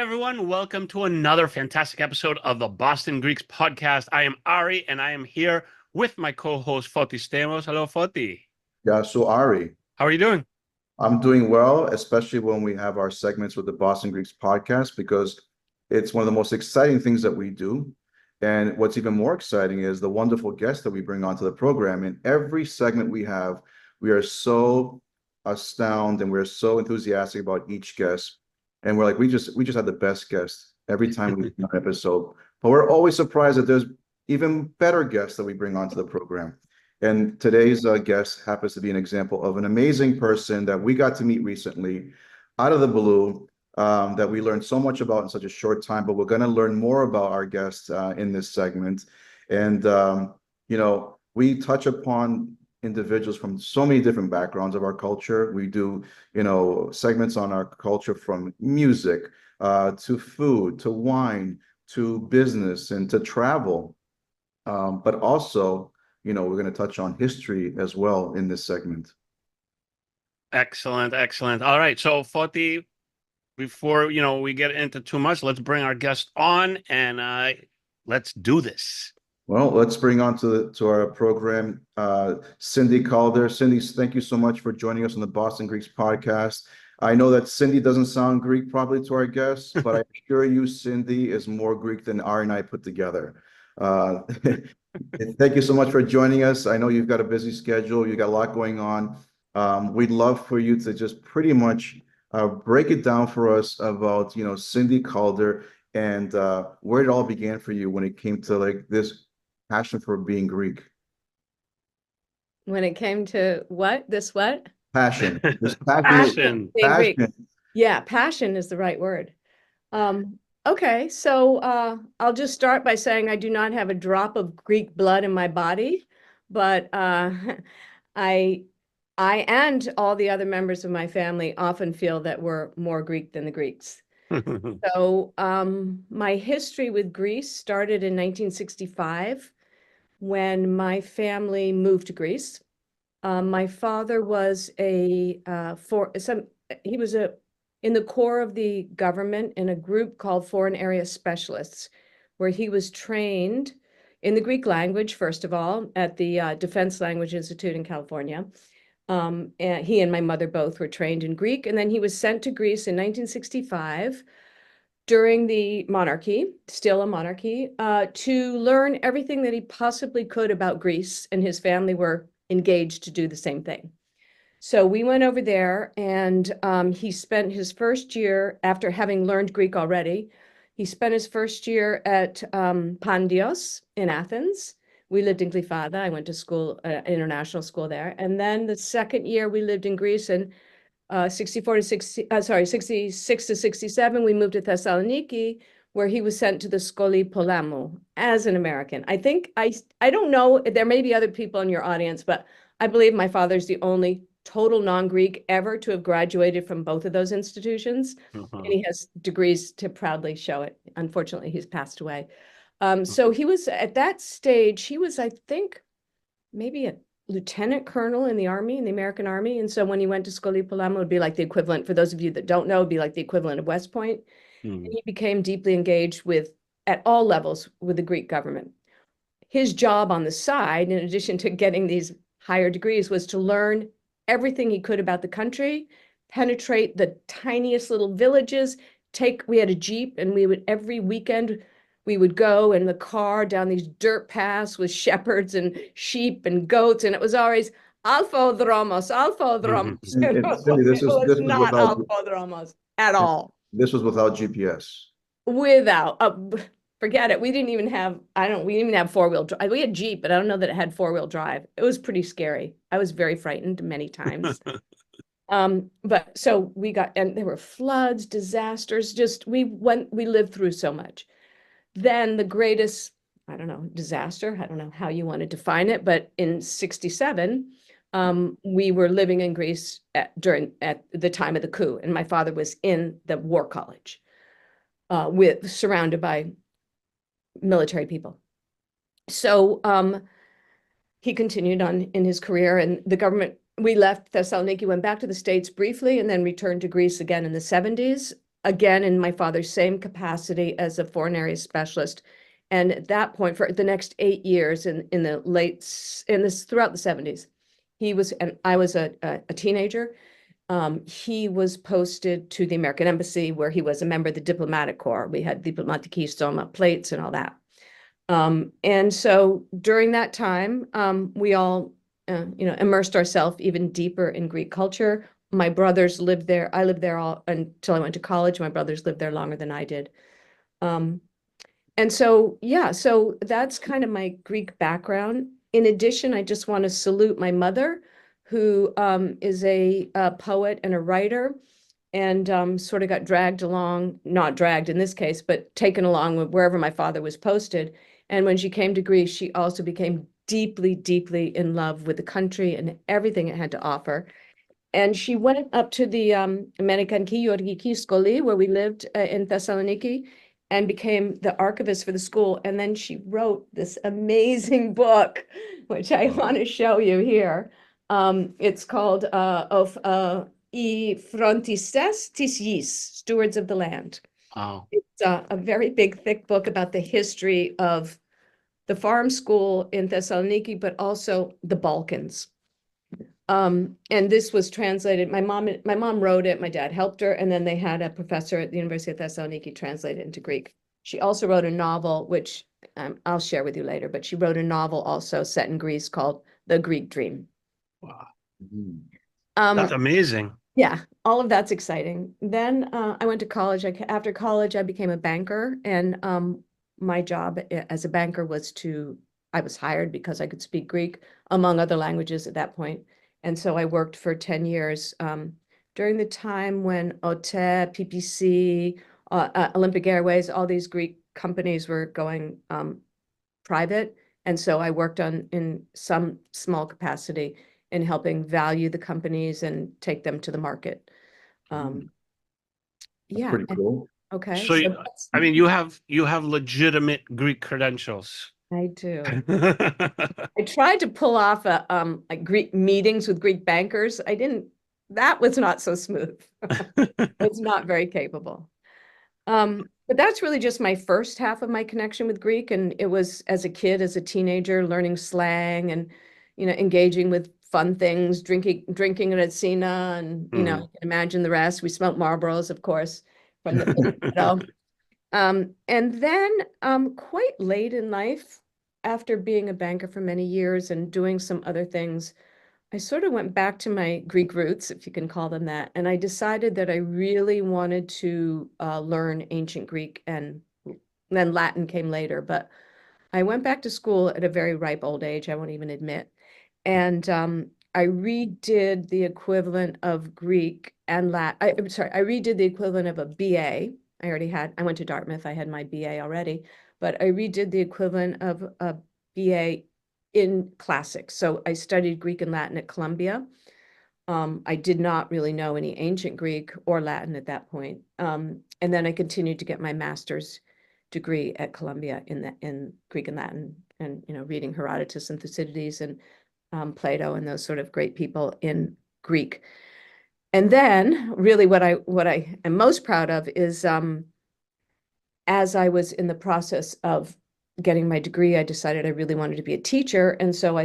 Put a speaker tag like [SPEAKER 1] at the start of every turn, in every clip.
[SPEAKER 1] everyone. Welcome to another fantastic episode of the Boston Greeks podcast. I am Ari, and I am here with my co-host, Foti Stamos. Hello, Foti.
[SPEAKER 2] Yeah, so Ari,
[SPEAKER 1] How are you doing?
[SPEAKER 2] I'm doing well, especially when we have our segments with the Boston Greeks podcast, because it's one of the most exciting things that we do. And what's even more exciting is the wonderful guests that we bring onto the program. In every segment we have, we are so astounded and we're so enthusiastic about each guest. And we're like, we just had the best guest every time we do an episode. But we're always surprised that there's even better guests that we bring onto the program. And today's guest happens to be an example of an amazing person that we got to meet recently out of the blue, that we learned so much about in such a short time. But we're going to learn more about our guest in this segment. And, we touch upon individuals from so many different backgrounds of our culture. We do, segments on our culture from music to food, to wine, to business, and to travel. But also, we're going to touch on history as well in this segment.
[SPEAKER 1] Excellent, excellent. All right, so Foti, before we get into too much, let's bring our guest on and let's do this.
[SPEAKER 2] Well, let's bring on to our program Cindy Calder. Cindy, thank you so much for joining us on the Boston Greeks podcast. I know that Cindy doesn't sound Greek probably to our guests, but I assure you, Cindy is more Greek than Ari and I put together. Thank you so much for joining us. I know you've got a busy schedule. You've got a lot going on. We'd love for you to just pretty much break it down for us about, Cindy Calder and where it all began for you when it came to like this passion for being Greek.
[SPEAKER 3] When it came to what? This what?
[SPEAKER 2] Passion. This
[SPEAKER 1] Passion.
[SPEAKER 3] Being Greek.
[SPEAKER 2] Passion.
[SPEAKER 3] Yeah, passion is the right word. Okay, so I'll just start by saying I do not have a drop of Greek blood in my body, but I and all the other members of my family often feel that we're more Greek than the Greeks. So my history with Greece started in 1965 when my family moved to Greece. My father was he was in the core of the government in a group called Foreign Area Specialists, where he was trained in the Greek language, first of all, at the Defense Language Institute in California. And he and my mother both were trained in Greek. And then he was sent to Greece in 1965 during the monarchy, still a monarchy, to learn everything that he possibly could about Greece, and his family were engaged to do the same thing. So we went over there, and he spent his first year, after having learned Greek already, he spent his first year at Pandios in Athens. We lived in Glyfada. I went to school, international school there. And then the second year we lived in Greece, and 66 to 67, we moved to Thessaloniki, where he was sent to the Skoli Polamou as an American. I think, I don't know, there may be other people in your audience, but I believe my father's the only total non-Greek ever to have graduated from both of those institutions. And he has degrees to proudly show it. Unfortunately, he's passed away. So he was, at that stage, he was, I think, maybe a lieutenant colonel in the army, in the American Army. And so when he went to Skoli Polamou, it would be like the equivalent, for those of you that don't know, it'd be like the equivalent of West Point. And he became deeply engaged at all levels with the Greek government. His job on the side, in addition to getting these higher degrees, was to learn everything he could about the country, penetrate the tiniest little villages. We had a Jeep, and every weekend, we would go in the car down these dirt paths with shepherds and sheep and goats, and it was always Alphodromos.
[SPEAKER 2] Cindy, this was
[SPEAKER 3] not
[SPEAKER 2] without
[SPEAKER 3] Alphodromos at all.
[SPEAKER 2] This was without GPS.
[SPEAKER 3] Without, forget it. We didn't even have four-wheel drive. We had Jeep, but I don't know that it had four-wheel drive. It was pretty scary. I was very frightened many times. But so and there were floods, disasters, we lived through so much. Then the greatest, I don't know, disaster, I don't know how you want to define it, but in 67, we were living in Greece at the time of the coup, and my father was in the war college, surrounded by military people. So he continued on in his career, and the government, we left Thessaloniki, went back to the States briefly, and then returned to Greece again in the 70s. again, in my father's same capacity as a foreign area specialist. And at that point, for the next 8 years in the throughout the 70s, he was, and I was a teenager. He was posted to the American Embassy, where he was a member of the diplomatic corps. We had diplomatic stoma plates and all that. And so during that time, we all, immersed ourselves even deeper in Greek culture. My brothers lived there. I lived there all until I went to college. My brothers lived there longer than I did. And so, yeah, so that's kind of my Greek background. In addition, I just want to salute my mother, who is a poet and a writer, and sort of got dragged along, not dragged in this case, but taken along with wherever my father was posted. And when she came to Greece, she also became deeply, deeply in love with the country and everything it had to offer. And she went up to the Amerikanki Yorgiki Skoli, where we lived in Thessaloniki, and became the archivist for the school. And then she wrote this amazing book, which I want to show you here. It's called Of I Frontistes tis Gis, Stewards of the Land.
[SPEAKER 1] Wow.
[SPEAKER 3] It's a very big, thick book about the history of the farm school in Thessaloniki, but also the Balkans. And this was translated. My mom wrote it. My dad helped her, and then they had a professor at the University of Thessaloniki translate it into Greek. She also wrote a novel, which I'll share with you later. But she wrote a novel also set in Greece called The Greek Dream.
[SPEAKER 1] Wow.
[SPEAKER 3] Um,
[SPEAKER 1] That's amazing.
[SPEAKER 3] yeah, all of that's exciting. Then I went to college. After college, I became a banker, and my job as a banker was I was hired because I could speak Greek, among other languages at that point. And so I worked for 10 years during the time when OTE, PPC, Olympic Airways, all these Greek companies were going private. And so I worked in some small capacity in helping value the companies and take them to the market.
[SPEAKER 2] That's
[SPEAKER 3] Yeah.
[SPEAKER 2] pretty cool.
[SPEAKER 3] Okay.
[SPEAKER 1] So,
[SPEAKER 3] So
[SPEAKER 1] I mean, you have legitimate Greek credentials.
[SPEAKER 3] I do. I tried to pull off like Greek meetings with Greek bankers. That was not so smooth. It's not very capable. But that's really just my first half of my connection with Greek. And it was as a kid, as a teenager, learning slang and, engaging with fun things, drinking at Cena, and, you can imagine the rest. We smoked Marlboros, of course, from the and then quite late in life, after being a banker for many years and doing some other things, I sort of went back to my Greek roots, if you can call them that, and I decided that I really wanted to learn ancient Greek, and then Latin came later. But I went back to school at a very ripe old age, I won't even admit. And I redid the equivalent of Greek and Latin. I'm sorry, I redid the equivalent of a BA. I went to Dartmouth, I had my BA already, but I redid the equivalent of a BA in classics. So I studied Greek and Latin at Columbia. I did not really know any ancient Greek or Latin at that point. And then I continued to get my master's degree at Columbia in Greek and Latin, and reading Herodotus and Thucydides and Plato and those sort of great people in Greek. And then really what I am most proud of is as I was in the process of getting my degree, I decided I really wanted to be a teacher. And so I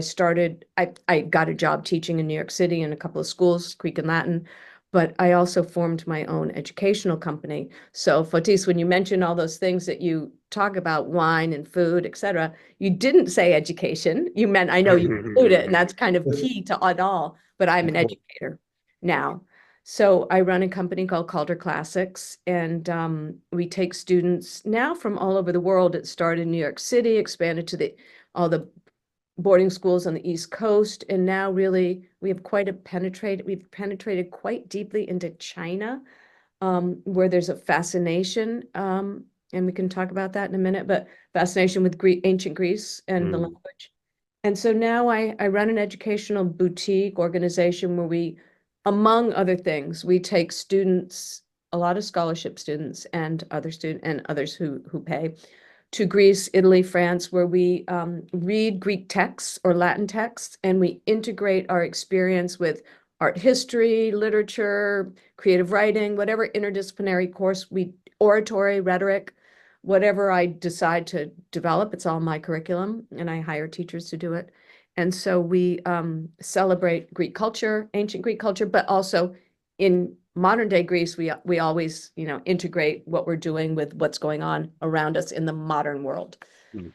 [SPEAKER 3] got a job teaching in New York City in a couple of schools, Greek and Latin, but I also formed my own educational company. So Fotis, when you mention all those things that you talk about, wine and food, et cetera, you didn't say education. You meant, I know you include it, and that's kind of key to it all, but I'm an educator now. So I run a company called Calder Classics, and we take students now from all over the world. It started in New York City, expanded to all the boarding schools on the East Coast, and now really we've penetrated quite deeply into China, where there's a fascination, and we can talk about that in a minute, but fascination with ancient Greece and the language. And so now I run an educational boutique organization where we, among other things, we take students, a lot of scholarship students and others who pay, to Greece, Italy, France, where we read Greek texts or Latin texts, and we integrate our experience with art history, literature, creative writing, whatever interdisciplinary course oratory, rhetoric, whatever I decide to develop, it's all my curriculum, and I hire teachers to do it. And so we celebrate Greek culture, ancient Greek culture, but also in modern day Greece, we always, integrate what we're doing with what's going on around us in the modern world.
[SPEAKER 1] Mhm.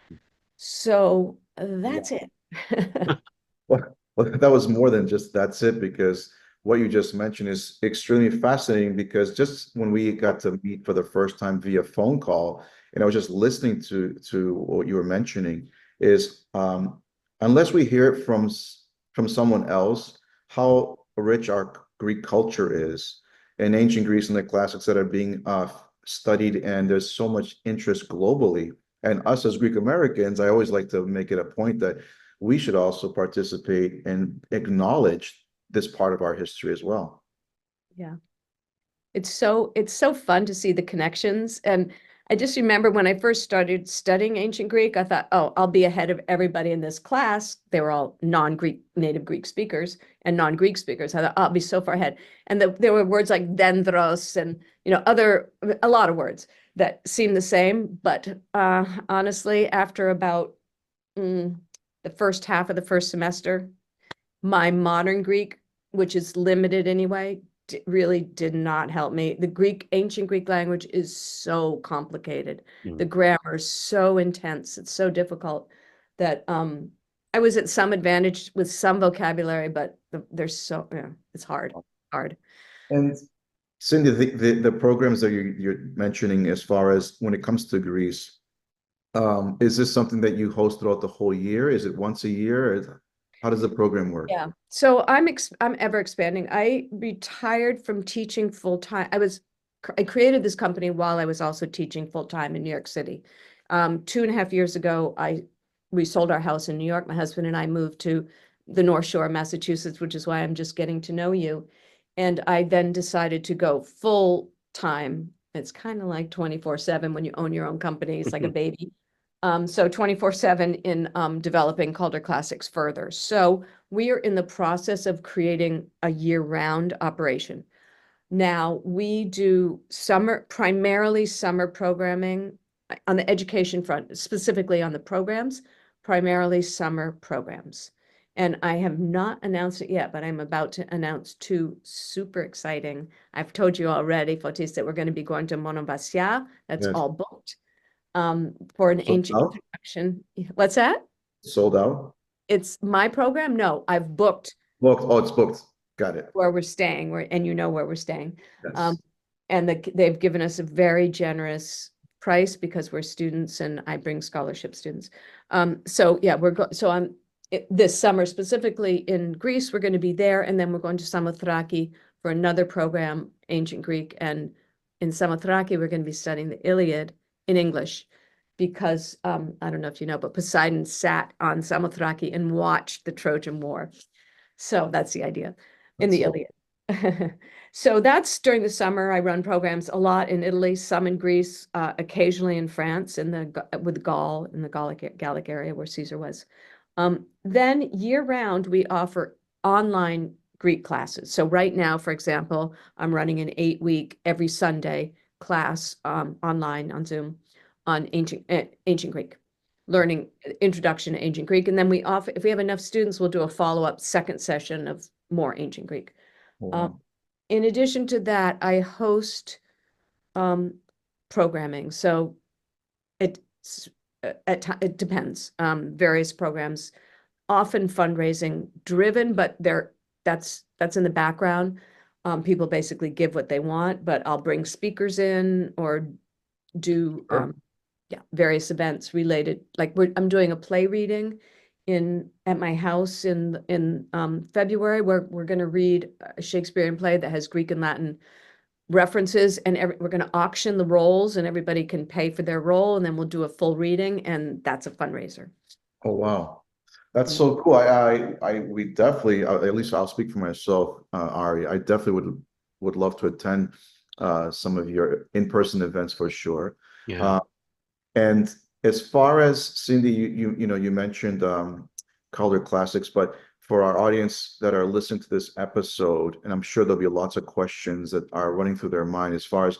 [SPEAKER 3] So that's it.
[SPEAKER 2] Well, that was more than just that's it, because what you just mentioned is extremely fascinating, because just when we got to meet for the first time via phone call, and I was just listening to what you were mentioning, is unless we hear it from someone else, how rich our Greek culture is in ancient Greece and the classics that are being studied, and there's so much interest globally. And us as Greek Americans, I always like to make it a point that we should also participate and acknowledge this part of our history as well.
[SPEAKER 3] Yeah. It's so fun to see the connections. And I just remember when I first started studying ancient Greek, I thought, oh, I'll be ahead of everybody in this class. They were all non-Greek, native Greek speakers and non-Greek speakers. I thought, I'll be so far ahead. And there were words like dendros and, a lot of words that seem the same. But honestly, after about the first half of the first semester, my modern Greek, which is limited anyway, really did not help me. The ancient Greek language is so complicated. The grammar is so intense. It's so difficult that I was at some advantage with some vocabulary, but it's hard.
[SPEAKER 2] And Cindy, the programs that you're mentioning, as far as when it comes to Greece, is this something that you host throughout the whole year? Is it once a year? How does the program work?
[SPEAKER 3] Yeah. So I'm ever expanding. I retired from teaching full time. I created this company while I was also teaching full time in New York City. 2.5 years ago, we sold our house in New York. My husband and I moved to the North Shore of Massachusetts, which is why I'm just getting to know you. And I then decided to go full time. It's kind of like 24/7 when you own your own company. It's like a baby. So 24/7 in developing Calder Classics further. So we are in the process of creating a year-round operation. Now we do primarily summer programming on the education front, specifically on the programs, primarily summer programs. And I have not announced it yet, but I'm about to announce two super exciting. I've told you already, Fotis, that we're going to be going to Montbasia. That's
[SPEAKER 2] Yes.
[SPEAKER 3] all booked for an
[SPEAKER 2] Sold
[SPEAKER 3] ancient
[SPEAKER 2] out?
[SPEAKER 3] introduction. What's that?
[SPEAKER 2] Sold out?
[SPEAKER 3] It's my program? No, I've booked
[SPEAKER 2] Booked. Oh, it's booked. Got it.
[SPEAKER 3] where we're staying, and where we're staying.
[SPEAKER 2] Yes.
[SPEAKER 3] And they've given us a very generous price because we're students and I bring scholarship students. So yeah, this summer specifically in Greece, we're going to be there, and then we're going to Samothraki for another program, ancient Greek. And in Samothraki, we're going to be studying the Iliad in English because I don't know if you know, but Poseidon sat on Samothraki and watched the Trojan War. So that's the idea in the Iliad. So that's during the summer. I run programs a lot in Italy, some in Greece, occasionally in France, with Gaul in the Gallic area where Caesar was. Then year round, we offer online Greek classes. So right now, for example, I'm running an 8-week every Sunday class online on Zoom on ancient Greek, learning introduction to ancient Greek. And then if we have enough students, we'll do a follow-up second session of more ancient Greek.
[SPEAKER 2] Wow.
[SPEAKER 3] In addition to that, I host programming. So it depends. Various programs, often fundraising driven, but that's in the background. People basically give what they want, but I'll bring speakers in or do
[SPEAKER 2] Sure.
[SPEAKER 3] various events related. Like I'm doing a play reading at my house in February, where we're going to read a Shakespearean play that has Greek and Latin references, and we're going to auction the roles, and everybody can pay for their role, and then we'll do a full reading, and that's a fundraiser.
[SPEAKER 2] Oh, wow. That's so cool. We definitely, at least I'll speak for myself, Ari, I definitely would love to attend some of your in-person events for sure.
[SPEAKER 1] Yeah.
[SPEAKER 2] And as far as Cindy, you mentioned Calder Classics, but for our audience that are listening to this episode, and I'm sure there'll be lots of questions that are running through their mind as far as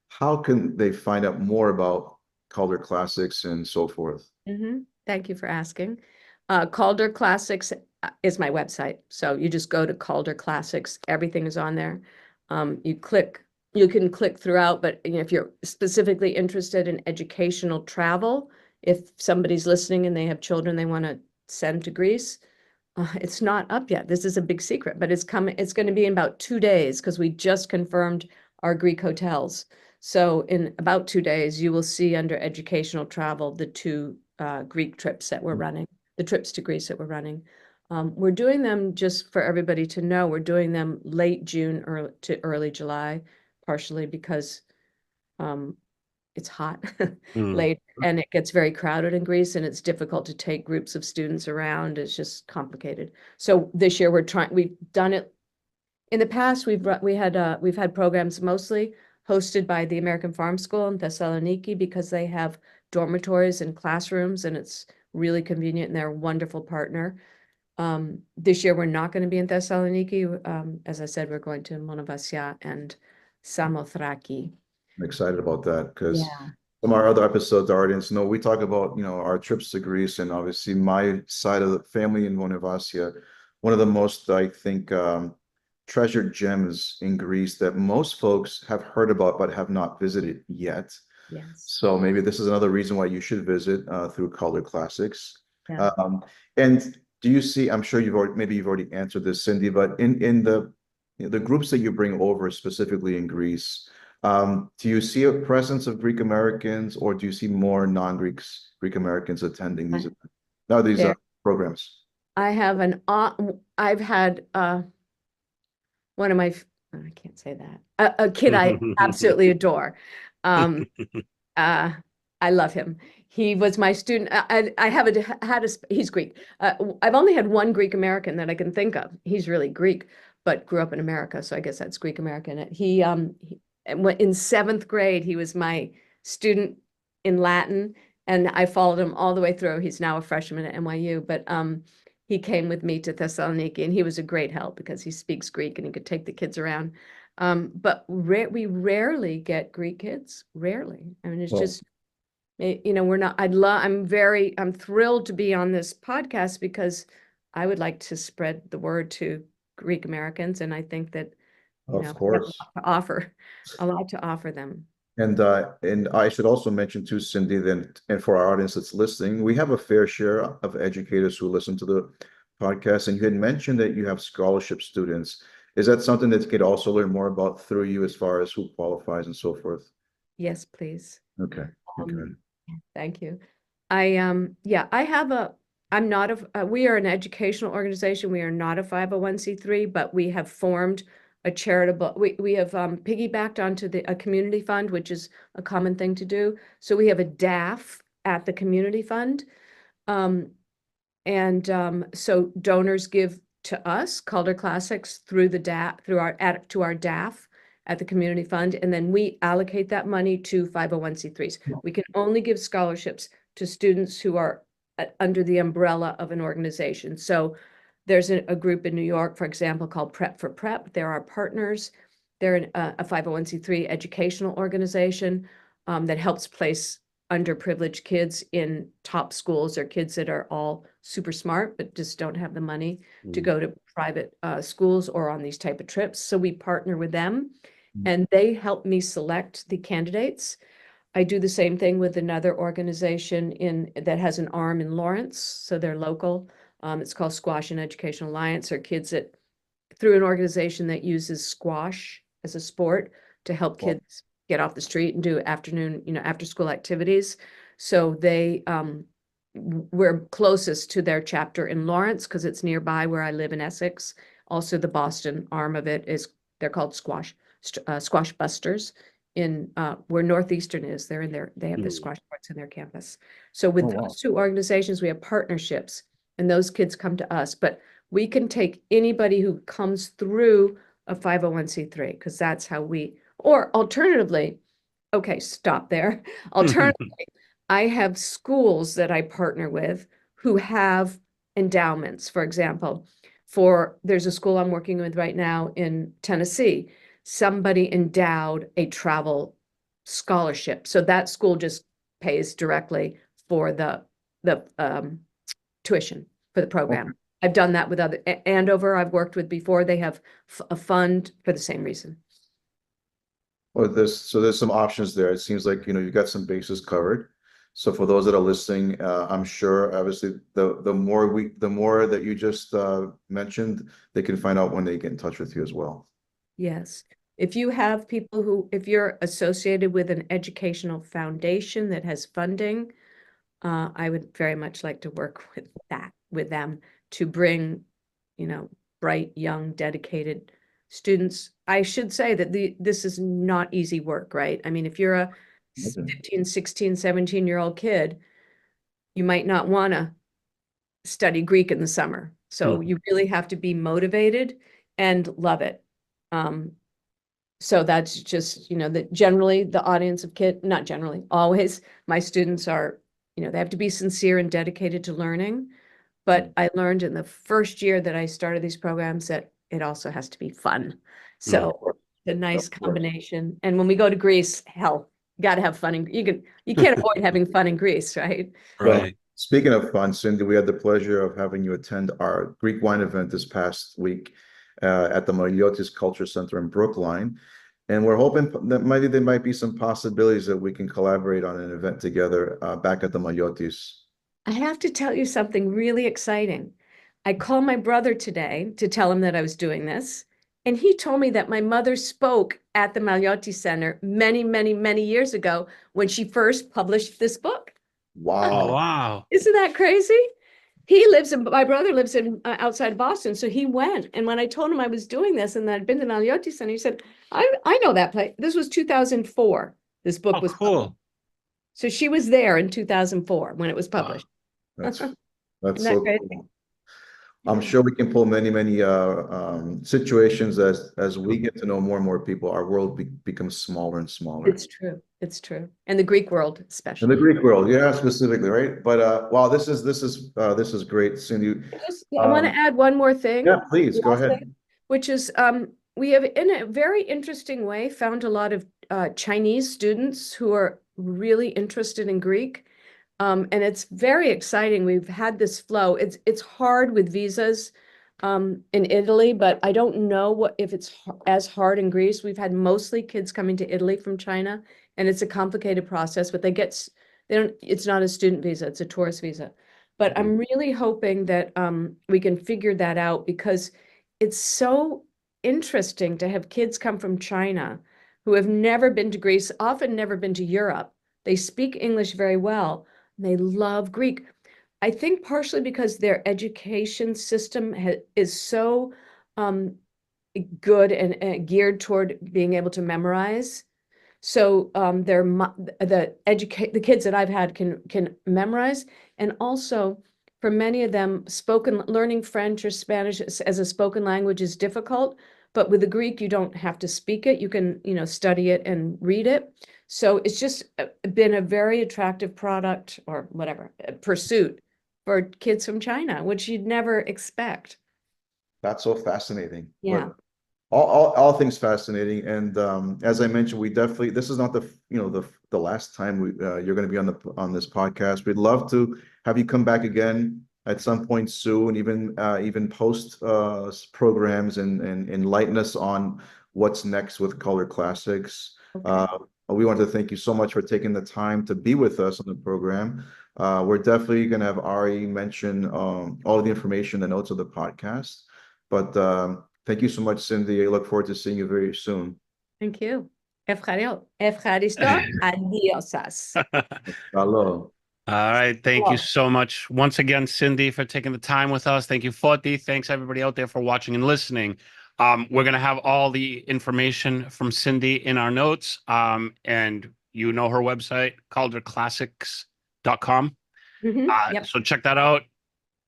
[SPEAKER 2] how can they find out more about Calder Classics and so forth?
[SPEAKER 3] Thank you for asking. Calder Classics is my website. So you just go to Calder Classics. Everything is on there. You can click throughout, but if you're specifically interested in educational travel, if somebody's listening and they have children they want to send to Greece, it's not up yet. This is a big secret, but it's coming. It's going to be in about 2 days because we just confirmed our Greek hotels. So in about 2 days, you will see under educational travel the 2 Greek trips that we're running, the trips to Greece that we're running. We're doing them, just for everybody to know, we're doing them late June to early July, partially because it's hot late and it gets very crowded in Greece and it's difficult to take groups of students around. It's just complicated. So this year we've done it. In the past, we've had programs mostly hosted by the American Farm School in Thessaloniki because they have dormitories and classrooms and it's really convenient and they're a wonderful partner. This year we're not going to be in Thessaloniki. As I said, we're going to Monovasia and Samothraki.
[SPEAKER 2] I'm excited about that because
[SPEAKER 3] Yeah.
[SPEAKER 2] from our other episodes, our audience know we talk about, our trips to Greece and obviously my side of the family in Monovasia. One of the most, I think, treasured gems in Greece that most folks have heard about but have not visited yet.
[SPEAKER 3] Yes.
[SPEAKER 2] So maybe this is another reason why you should visit through Calder Classics.
[SPEAKER 3] Yeah.
[SPEAKER 2] And do you see, I'm sure you've already answered this, Cindy, but in the groups that you bring over specifically in Greece, do you see a presence of Greek Americans or do you see more Greek Americans attending these programs?
[SPEAKER 3] I have I've had one of my, I can't say that, a kid I absolutely adore. I love him. He was my student. He's Greek. I've only had one Greek American that I can think of. He's really Greek, but grew up in America, so I guess that's Greek American. He in 7th grade, he was my student in Latin, and I followed him all the way through. He's now a freshman at NYU, but he came with me to Thessaloniki, and he was a great help because he speaks Greek and he could take the kids around. But we rarely get Greek kids. Rarely. I mean, it's just, we're not. I'm thrilled to be on this podcast because I would like to spread the word to Greek Americans, and I think that
[SPEAKER 2] Of course,
[SPEAKER 3] a lot to offer them.
[SPEAKER 2] And I should also mention too, Cindy, then, and for our audience that's listening, we have a fair share of educators who listen to the podcast. And you had mentioned that you have scholarship students. Is that something that you could also learn more about through you as far as who qualifies and so forth?
[SPEAKER 3] Yes, please.
[SPEAKER 2] Okay.
[SPEAKER 3] Thank you. We are an educational organization. We are not a 501c3, but we have formed a charitable, we have piggybacked onto a community fund, which is a common thing to do. So we have a DAF at the community fund. So donors give to us, Calder Classics, through the DAF, to our DAF at the community fund, and then we allocate that money to 501c3s. We can only give scholarships to students who are under the umbrella of an organization. So there's a group in New York, for example, called Prep for Prep. They're our partners. They're a 501c3 educational organization that helps place underprivileged kids in top schools or kids that are all super smart but just don't have the money to go to private schools or on these type of trips. So we partner with them and they help me select the candidates. I do the same thing with another organization that has an arm in Lawrence, so they're local. It's called Squash and Education Alliance, or kids that, through an organization that uses squash as a sport to help kids get off the street and do after school activities. So we're closest to their chapter in Lawrence because it's nearby where I live in Essex. Also, the Boston arm of it they're called Squash Busters in where Northeastern is. They have the squash courts in their campus. So with those 2 organizations, we have partnerships and those kids come to us, but we can take anybody who comes through a 501c3 because that's how or alternatively, okay, stop there. Alternatively, I have schools that I partner with who have endowments. For example, there's a school I'm working with right now in Tennessee. Somebody endowed a travel scholarship. So that school just pays directly for the tuition for the program. I've done that with other Andover I've worked with before. They have a fund for the same reason.
[SPEAKER 2] Well, there's some options there. It seems like, you've got some bases covered. So for those that are listening, I'm sure obviously the more that you just mentioned, they can find out when they get in touch with you as well.
[SPEAKER 3] Yes. If you have people if you're associated with an educational foundation that has funding, I would very much like to work with them to bring, bright, young, dedicated students. I should say that this is not easy work, right? I mean, if you're a 15, 16, 17-year-old kid, you might not want to study Greek in the summer. So you really have to be motivated and love it. So that's just, that generally the audience of not generally, always my students are, they have to be sincere and dedicated to learning. But I learned in the first year that I started these programs that it also has to be fun. So the nice combination. And when we go to Greece, hell, you got to have fun. You can't avoid having fun in Greece, right?
[SPEAKER 2] Well, speaking of fun, Cindy, we had the pleasure of having you attend our Greek wine event this past week at the Maliotis Culture Center in Brookline. And we're hoping that there might be some possibilities that we can collaborate on an event together back at the Maliotis.
[SPEAKER 3] I have to tell you something really exciting. I called my brother today to tell him that I was doing this. And he told me that my mother spoke at the Maliotis Center many, many, many years ago when she first published this book.
[SPEAKER 2] Wow.
[SPEAKER 1] Oh, wow.
[SPEAKER 3] Isn't that crazy? My brother lives in outside Boston, so he went. And when I told him I was doing this and that I'd been to Maliotis Center, he said, I know that place. This was 2004. This book was
[SPEAKER 1] cool.
[SPEAKER 3] published. So she was there in 2004 when it was published.
[SPEAKER 2] That's
[SPEAKER 3] Isn't
[SPEAKER 2] so
[SPEAKER 3] that
[SPEAKER 2] cool. I'm sure we can pull many, many situations as we get to know more and more people, our world becomes smaller and smaller.
[SPEAKER 3] It's true. It's true. And the Greek world,
[SPEAKER 2] In
[SPEAKER 3] especially.
[SPEAKER 2] the Greek world, yeah, specifically, right? But wow, this is great, Cindy.
[SPEAKER 3] I want to add one more thing.
[SPEAKER 2] Yeah, please go ahead.
[SPEAKER 3] Which is we have, in a very interesting way, found a lot of Chinese students who are really interested in Greek. And it's very exciting. We've had this flow. It's hard with visas in Italy, but I don't know if it's as hard in Greece. We've had mostly kids coming to Italy from China, and it's a complicated process, but it's not a student visa, it's a tourist visa. But I'm really hoping that we can figure that out, because it's so interesting to have kids come from China who have never been to Greece, often never been to Europe. They speak English very well. They love Greek. I think partially because their education system is so good and geared toward being able to memorize. So the kids that I've had can memorize, and also for many of them, learning French or Spanish as a spoken language is difficult. But with the Greek, you don't have to speak it. You can, study it and read it. So it's just been a very attractive product, or whatever, pursuit for kids from China, which you'd never expect.
[SPEAKER 2] That's so fascinating.
[SPEAKER 3] Yeah.
[SPEAKER 2] All things fascinating. And as I mentioned, we definitely, this is not the last time you're going to be on this podcast. We'd love to have you come back again at some point soon, even post programs and enlighten us on what's next with Calder Classics.
[SPEAKER 3] Okay.
[SPEAKER 2] We want to thank you so much for taking the time to be with us on the program. We're definitely going to have Ari mention all of the information, the notes of the podcast. But thank you so much, Cindy. I look forward to seeing you very soon.
[SPEAKER 3] Thank you. Ευχαριστώ. Adiosas.
[SPEAKER 2] Hello.
[SPEAKER 1] All right. Thank you
[SPEAKER 3] Well.
[SPEAKER 1] so much once again, Cindy, for taking the time with us. Thank you, Forti. Thanks, everybody out there, for watching and listening. We're going to have all the information from Cindy in our notes. And her website, calderclassics.com.
[SPEAKER 3] Yep.
[SPEAKER 1] So check that out.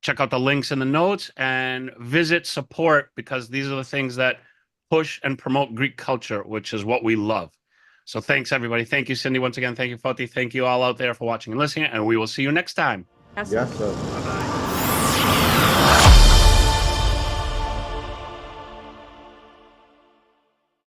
[SPEAKER 1] Check out the links in the notes and visit, support, because these are the things that push and promote Greek culture, which is what we love. So thanks, everybody. Thank you, Cindy. Once again, thank you, Forti. Thank you all out there for watching and listening, and we will see you next time.
[SPEAKER 2] Yes, sir.
[SPEAKER 1] Bye-bye.